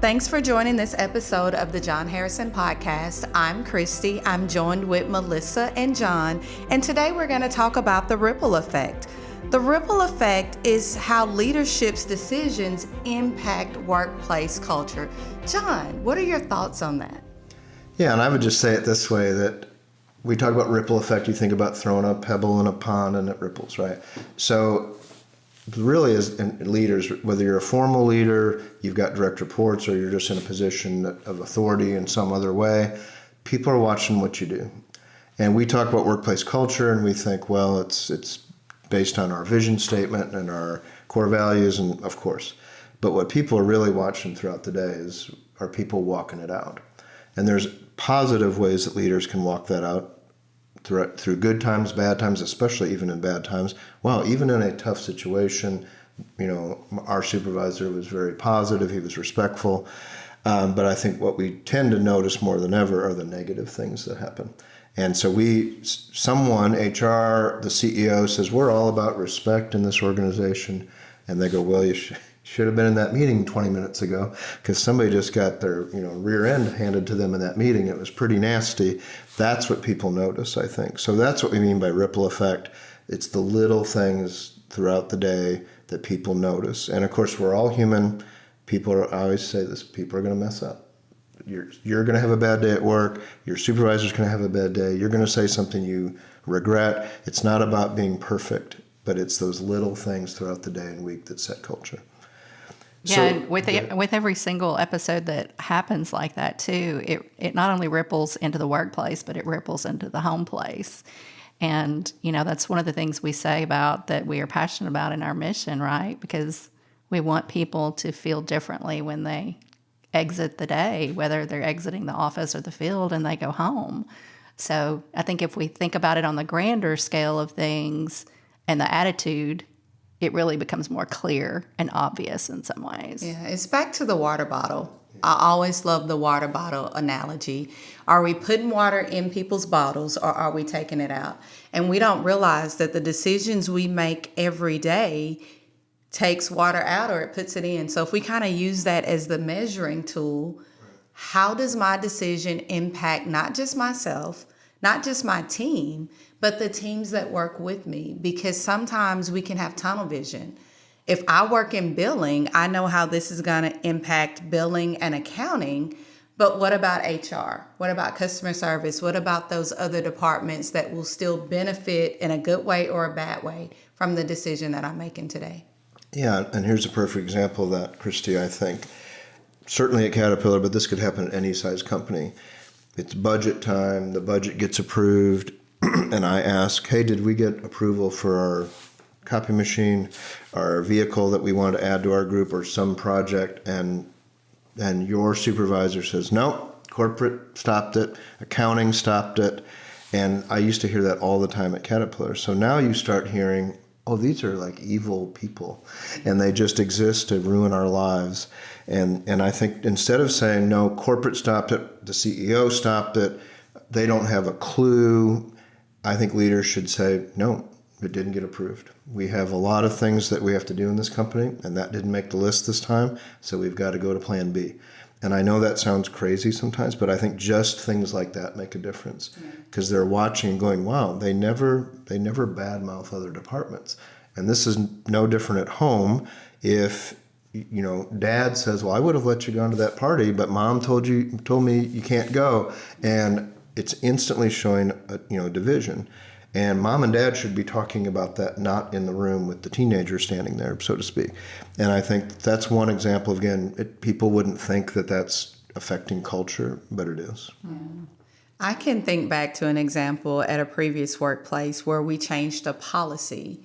Thanks for joining this episode of the John Harrison Podcast. I'm Christy. I'm joined with Melissa and John, and today we're going to talk about the ripple effect. The ripple effect is how leadership's decisions impact workplace culture. John, what are your thoughts on that? Yeah, and I would just say it this way, that we talk about ripple effect, you think about throwing a pebble in a pond and it ripples, right? So really, as leaders, whether you're a formal leader, you've got direct reports, or you're just in a position of authority in some other way, people are watching what you do. And we talk about workplace culture, and we think, well, it's based on our vision statement and our core values, and of course. But what people are really watching throughout the day are people walking it out. And there's positive ways that leaders can walk that out. Through good times, bad times, especially even in bad times. Well, even in a tough situation, our supervisor was very positive. He was respectful. But I think what we tend to notice more than ever are the negative things that happen. And so someone, HR, the CEO says, we're all about respect in this organization. And they go, well, you should have been in that meeting 20 minutes ago, because somebody just got their rear end handed to them in that meeting. It was pretty nasty. That's what people notice, I think. So that's what we mean by ripple effect. It's the little things throughout the day that people notice. And of course, we're all human. I always say this, people are going to mess up. You're going to have a bad day at work. Your supervisor's going to have a bad day. You're going to say something you regret. It's not about being perfect, but it's those little things throughout the day and week that set culture. Yeah, and with every single episode that happens like that too, it not only ripples into the workplace, but it ripples into the home place. And, that's one of the things we say about that we are passionate about in our mission, right? Because we want people to feel differently when they exit the day, whether they're exiting the office or the field and they go home. So I think if we think about it on the grander scale of things and the attitude, it really becomes more clear and obvious in some ways. Yeah, it's back to the water bottle. I always love the water bottle analogy. Are we putting water in people's bottles, or are we taking it out? And we don't realize that the decisions we make every day takes water out or it puts it in. So if we kind of use that as the measuring tool, how does my decision impact not just myself, not just my team, but the teams that work with me? Because sometimes we can have tunnel vision. If I work in billing, I know how this is going to impact billing and accounting, but what about HR? What about customer service? What about those other departments that will still benefit in a good way or a bad way from the decision that I'm making today? Yeah, and here's a perfect example of that, Christy, I think. Certainly at Caterpillar, but this could happen at any size company. It's budget time, the budget gets approved, and I ask, hey, did we get approval for our copy machine, our vehicle that we want to add to our group, or some project? And your supervisor says, no, corporate stopped it, accounting stopped it. And I used to hear that all the time at Caterpillar. So now you start hearing, oh, these are like evil people, and they just exist to ruin our lives. And I think instead of saying, no, corporate stopped it, the CEO stopped it, they don't have a clue, I think leaders should say, no, it didn't get approved. We have a lot of things that we have to do in this company, and that didn't make the list this time, so we've got to go to plan B. And I know that sounds crazy sometimes, but I think just things like that make a difference, because they're watching and going, wow, they never badmouth other departments. And this is no different at home. If dad says, well, I would have let you go to that party, but mom told me you can't go, and it's instantly showing a division. And mom and dad should be talking about that, not in the room with the teenager standing there, so to speak. And I think that's one example of, again, people wouldn't think that that's affecting culture, but it is. Yeah. I can think back to an example at a previous workplace where we changed a policy.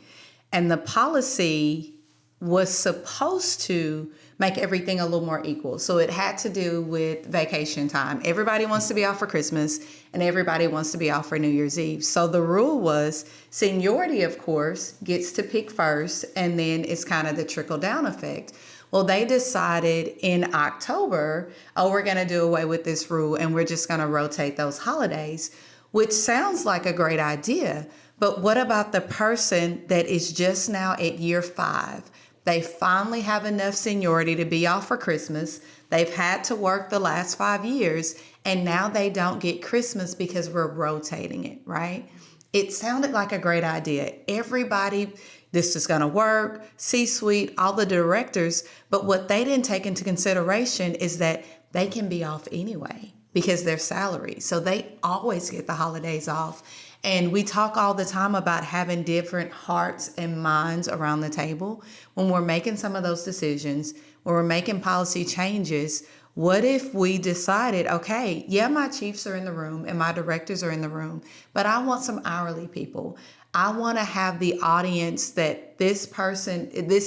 And the policy was supposed to make everything a little more equal. So it had to do with vacation time. Everybody wants to be off for Christmas, and everybody wants to be off for New Year's Eve. So the rule was seniority, of course, gets to pick first, and then it's kind of the trickle-down effect. Well, they decided in October, we're going to do away with this rule, and we're just going to rotate those holidays, which sounds like a great idea. But what about the person that is just now at year 5? They finally have enough seniority to be off for Christmas. They've had to work the last 5 years, and now they don't get Christmas because we're rotating it, right? It sounded like a great idea. Everybody, this is going to work, C-suite, all the directors, but what they didn't take into consideration is that they can be off anyway because they're salary. So they always get the holidays off. And we talk all the time about having different hearts and minds around the table. When we're making some of those decisions, when we're making policy changes, what if we decided, okay, yeah, my chiefs are in the room and my directors are in the room, but I want some hourly people. I want to have the audience that this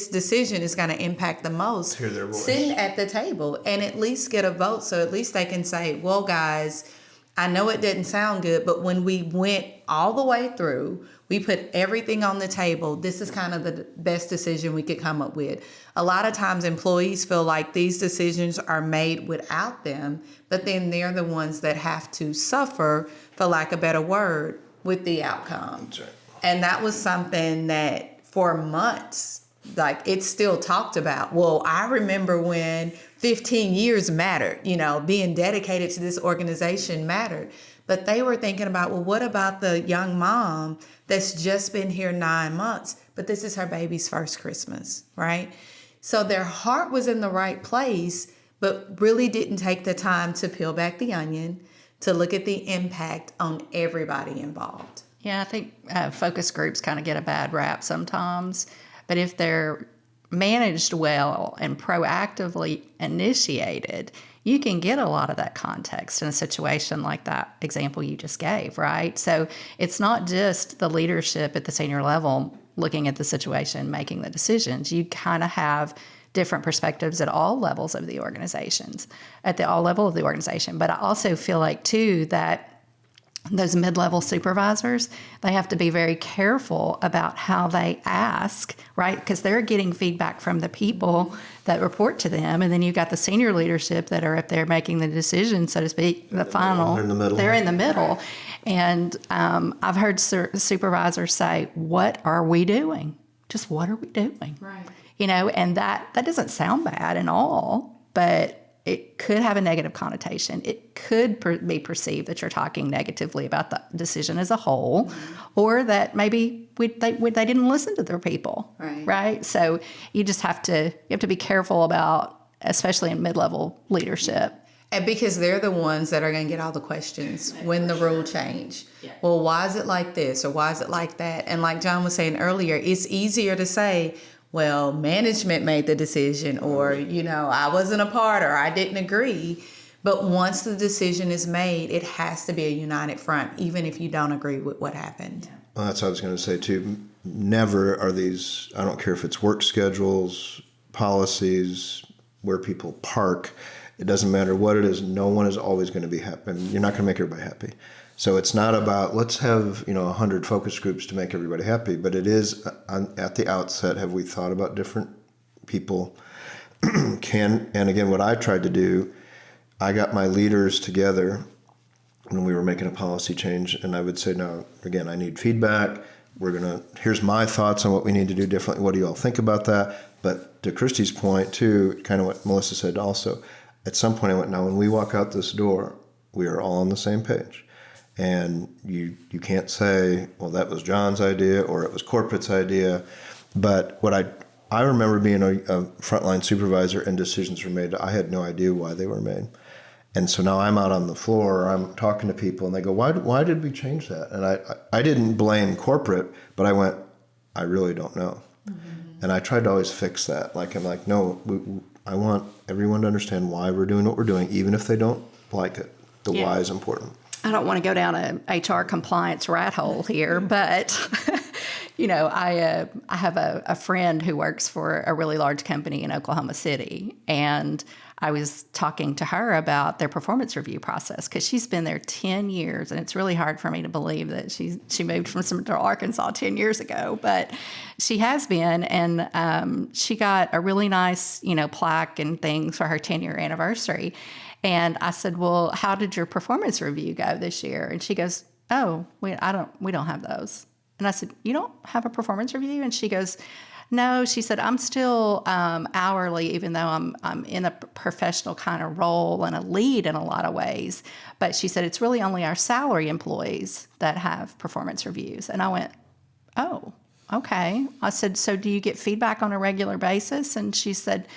decision is going to impact the most, hear their voice, sitting at the table and at least get a vote. So at least they can say, well, guys, I know it didn't sound good, but when we went all the way through, we put everything on the table. This is kind of the best decision we could come up with. A lot of times employees feel like these decisions are made without them, but then they're the ones that have to suffer, for lack of a better word, with the outcome. That's right. And that was something that for months, like it's still talked about. Well, I remember when 15 years mattered, being dedicated to this organization mattered. But they were thinking about, well, what about the young mom that's just been here 9 months, but this is her baby's first Christmas, right? So their heart was in the right place, but really didn't take the time to peel back the onion, to look at the impact on everybody involved. Yeah, I think focus groups kind of get a bad rap sometimes, but if they're managed well and proactively initiated, you can get a lot of that context in a situation like that example you just gave, right? So it's not just the leadership at the senior level looking at the situation, making the decisions. You kind of have different perspectives at all levels of the organizations, all level of the organization. But I also feel like, too, that those mid-level supervisors, they have to be very careful about how they ask, right? Because they're getting feedback from the people that report to them. And then you've got the senior leadership that are up there making the decision, so to speak, the final. They're in the middle. They're in the middle. And I've heard supervisors say, what are we doing? Just what are we doing? Right. And that doesn't sound bad at all, but it could have a negative connotation. It could be perceived that you're talking negatively about the decision as a whole, or that maybe they didn't listen to their people, right? So you just have to be careful about, especially in mid-level leadership. And because they're the ones that are going to get all the questions when the rule change. Yeah. Well, why is it like this or why is it like that? And like John was saying earlier, it's easier to say, well, management made the decision, or, I wasn't a part, or I didn't agree. But once the decision is made, it has to be a united front, even if you don't agree with what happened. Well, that's what I was going to say, too. Never are these, I don't care if it's work schedules, policies, where people park. It doesn't matter what it is. No one is always going to be happy. I mean, you're not going to make everybody happy. So it's not about, let's have, 100 focus groups to make everybody happy. But it is, at the outset, have we thought about different people and again, what I tried to do, I got my leaders together when we were making a policy change. And I would say, no, again, I need feedback. Here's my thoughts on what we need to do differently. What do you all think about that? But to Christy's point, too, kind of what Melissa said also, at some point I went, now when we walk out this door, we are all on the same page. And you can't say, well, that was John's idea or it was corporate's idea. But what I remember being a frontline supervisor and decisions were made, I had no idea why they were made. And so now I'm out on the floor, I'm talking to people and they go, why did we change that? And I didn't blame corporate, but I went, I really don't know. Mm-hmm. And I tried to always fix that. I'm like, no, I want everyone to understand why we're doing what we're doing, even if they don't like it. The why is important. I don't want to go down a HR compliance rat hole here, but I have a friend who works for a really large company in Oklahoma City, and I was talking to her about their performance review process because she's been there 10 years, and it's really hard for me to believe that she moved from Central Arkansas 10 years ago, but she has been, and she got a really nice, plaque and things for her 10-year anniversary. And I said, well, how did your performance review go this year? And she goes, oh, we don't have those. And I said, you don't have a performance review? And she goes, No, she said, I'm still hourly, even though I'm in a professional kind of role and a lead in a lot of ways. But she said, it's really only our salary employees that have performance reviews. And I went, oh, okay. I said, so do you get feedback on a regular basis? And she said,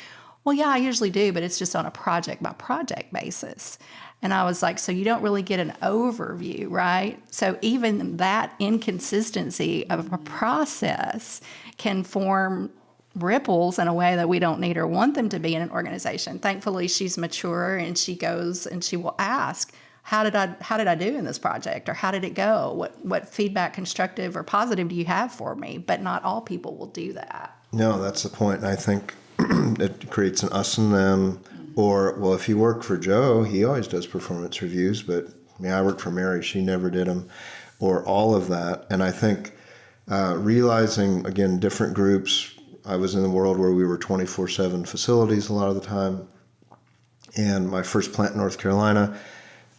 well, yeah, I usually do, but it's just on a project by project basis. And I was like, so you don't really get an overview, right? So even that inconsistency of a process can form ripples in a way that we don't need or want them to be in an organization. Thankfully, she's mature and she goes and she will ask, how did I do in this project? Or how did it go? What feedback, constructive or positive, do you have for me? But not all people will do that. No, that's the point. And I think it creates an us and them. Or, well, if you work for Joe, he always does performance reviews, but I work for Mary, she never did them, or all of that. And I think realizing, again, different groups, I was in the world where we were 24/7 facilities a lot of the time. And my first plant in North Carolina,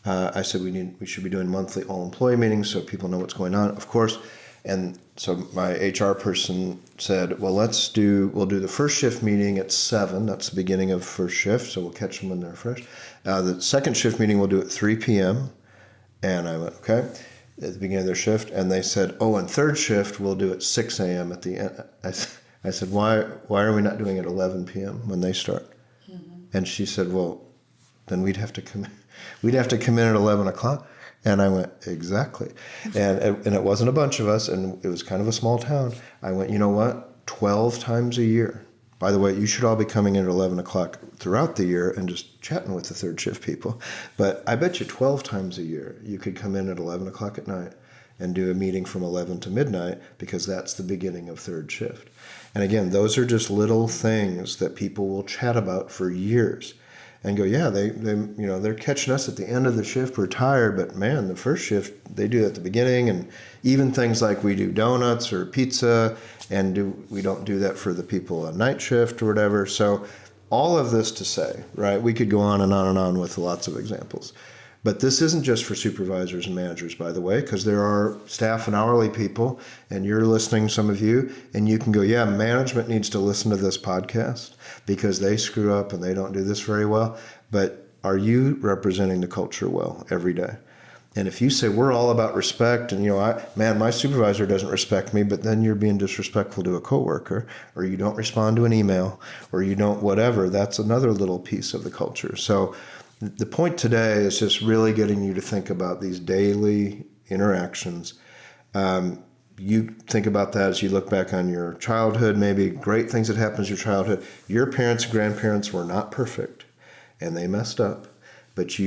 I said we should be doing monthly all-employee meetings so people know what's going on, of course. And so my HR person said, well, we'll do the first shift meeting at 7. That's the beginning of first shift, so we'll catch them when they're fresh. The second shift meeting we'll do at 3 p.m. And I went, okay, at the beginning of their shift. And they said, oh, and third shift we'll do at 6 a.m. at the end. I said, why are we not doing it at 11 p.m. when they start? Mm-hmm. And she said, well, then we'd have to come in at 11 o'clock. And I went, exactly. And it wasn't a bunch of us, and it was kind of a small town. I went, you know what? 12 times a year. By the way, you should all be coming in at 11 o'clock throughout the year and just chatting with the third shift people. But I bet you 12 times a year you could come in at 11 o'clock at night and do a meeting from 11 to midnight, because that's the beginning of third shift. And again, those are just little things that people will chat about for years. And go, yeah, they're catching us at the end of the shift. We're tired, but man, the first shift, they do it at the beginning. And even things like we do donuts or pizza, and we don't do that for the people on night shift or whatever. So all of this to say, right, we could go on and on and on with lots of examples. But this isn't just for supervisors and managers, by the way, because there are staff and hourly people, and you're listening, some of you, and you can go, yeah, management needs to listen to this podcast because they screw up and they don't do this very well. But are you representing the culture well every day? And if you say we're all about respect, and my supervisor doesn't respect me, but then you're being disrespectful to a coworker, or you don't respond to an email, or you don't whatever, that's another little piece of the culture. So the point today is just really getting you to think about these daily interactions. You think about that as you look back on your childhood, maybe great things that happened in your childhood. Your parents and grandparents were not perfect, and they messed up. But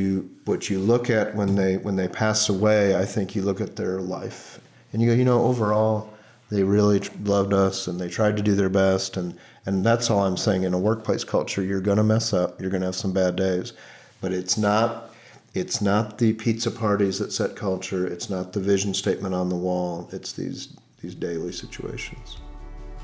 what you look at when they pass away, I think you look at their life, and you go, overall, they really loved us, and they tried to do their best. And that's all I'm saying. In a workplace culture, you're going to mess up. You're going to have some bad days. But it's not the pizza parties that set culture. It's not the vision statement on the wall. It's these daily situations.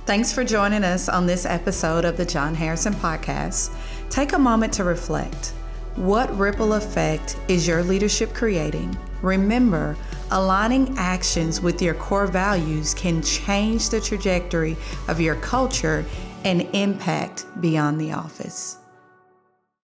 Thanks for joining us on this episode of the John Harrison Podcast. Take a moment to reflect. What ripple effect is your leadership creating? Remember, aligning actions with your core values can change the trajectory of your culture and impact beyond the office.